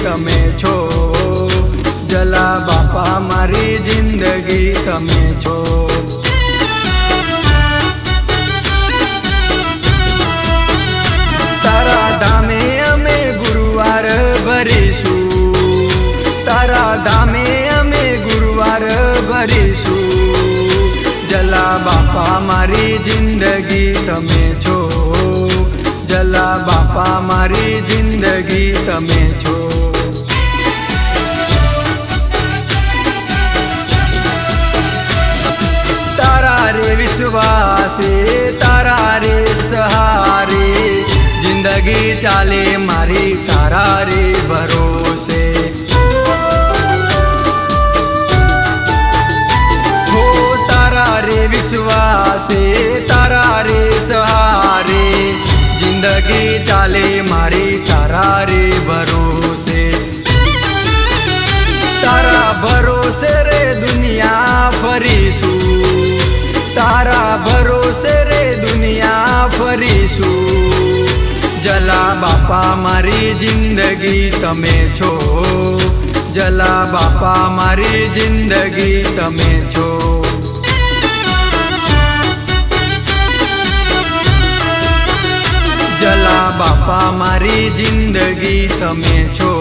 તમે છો, જલા બાપા મારી જિંદગી તમે છો. તારા ધામે અમે ગુરુવાર ભરીશું, તારા ધામે અમે ગુરુવાર ભરીશું, જલા બાપા મારી જિંદગી તમે છો, જલા બાપા મારી જિંદગી તમે છો. તારા રે વિશ્વાસે, તારા રે સહારે, જિંદગી ચાલે મારી તારા રે ભરોસે. હો તારા રે વિશ્વાસે, તારા રે સહારે, જિંદગી ચાલે મારી તારા રે ભરોસે. તારા ભરોસે રે દુનિયા ફરીશું, તારા ભરોસે રે દુનિયા ફરીશું, જલા બાપા મારી જિંદગી તમે છો, જલા બાપા મારી જિંદગી તમે છો. જલા બાપા મારી જિંદગી તમે છો,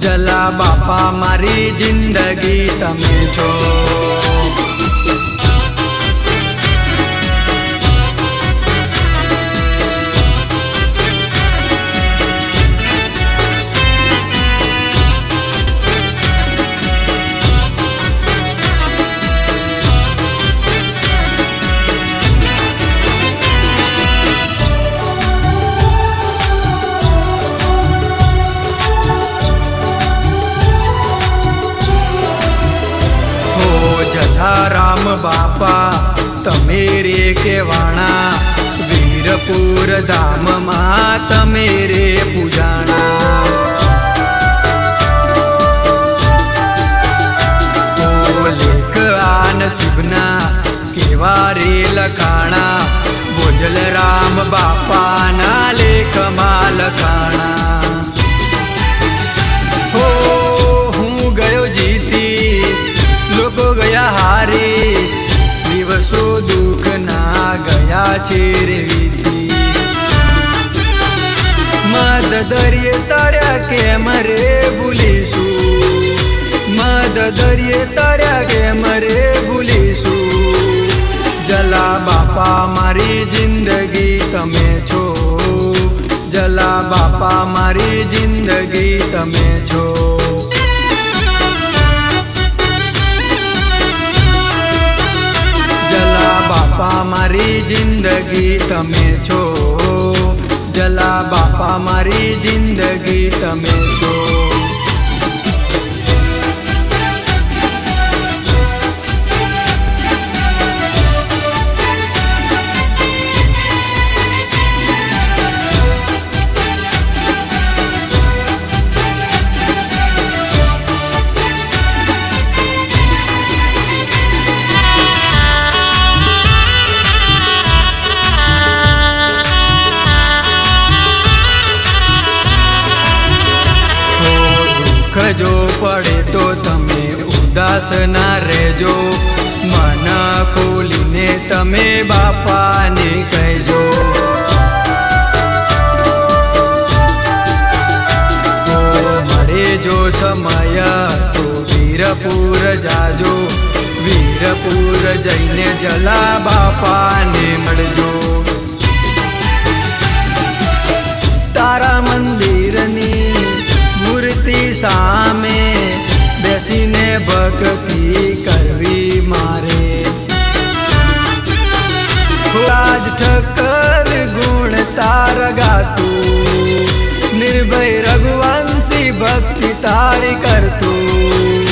જલા બાપા મારી જિંદગી તમે છો. રામ બાપા તમે રે કેવાણા, વીરપુર ધામમાં તમે રે પૂજાણા. લેખ આ નસીબના કેવા રે લખાણા, બોજલ રામ બાપાના લેખમાં લખાણા. હો હું ગયો જીતી, લોકો ગયા હારી, દિવસો દુઃખ ના ગયા છે રે વીતી. મદ દરિયે તાર્યા કેમ રે ભૂલીશું, મદ દરિયે તાર્યા કેમ રે ભૂલીશું, જલા બાપા મારી જિંદગી તમે છો, જલા બાપા મારી જિંદગી તમે છો. બાપા મારી જિંદગી તમે છો, જલા બાપા મારી જિંદગી તમે છો. જો પડે તો તમે ઉદાસ ના રહેજો, મન ખોલીને તમે બાપાને કહેજો. મળે જો સમય તો વીરપુર જાજો, વીરપુર જઈને જલા બાપાને મળજો. તારા મંદિરની મૂર્તિ સામે બેસીને ભક્તિ કરવી મારે. આજ ઠક્કર ગુણ તાર ગાતું, નિર્ભય રઘુવંશી ભક્તિ તારી કરતું,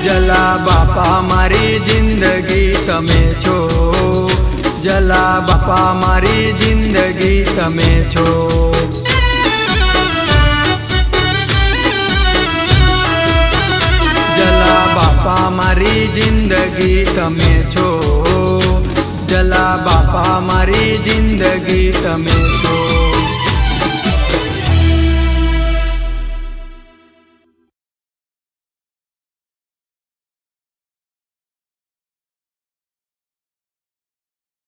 જલા બાપા મારી જિંદગી તમે છો, જલા બાપા મારી જિંદગી તમે છો. જલા બાપા મારી જિંદગી તમે છો, જલા બાપા મારી જિંદગી તમે